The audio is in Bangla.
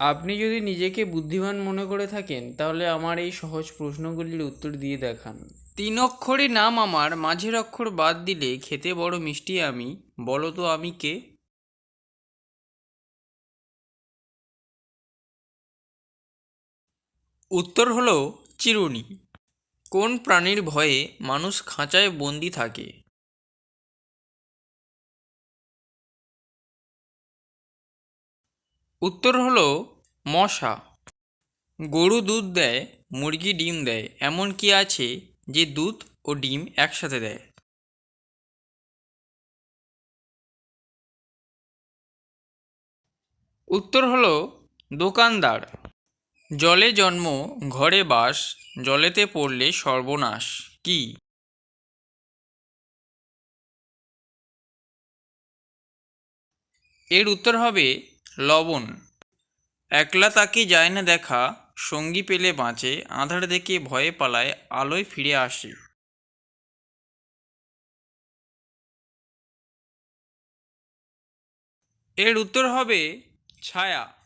আপনি যদি নিজেকে বুদ্ধিমান মনে করে থাকেন তাহলে আমার এই সহজ প্রশ্নগুলির উত্তর দিয়ে দেখান। তিন অক্ষরে নাম আমার, মাঝের অক্ষর বাদ দিলে খেতে বড় মিষ্টি আমি, বলো তো আমি কে? উত্তর হলো চিরুনি। কোন প্রাণীর ভয়ে মানুষ খাঁচায় বন্দি থাকে? উত্তর হলো মশা। গরু দুধ দেয়, মুরগি ডিম দেয়, এমন কি আছে যে দুধ ও ডিম একসাথে দেয়? উত্তর হলো দোকানদার। জলে জন্ম, ঘরে বাস, জলেতে পড়লে সর্বনাশ, কি? এর উত্তর হবে লবণ। একলা তাকে যায় না দেখা, সঙ্গী পেলে বাঁচে, আঁধার দেখে ভয়ে পালায়, আলোয় ফিরে আসে। এর উত্তর হবে ছায়া।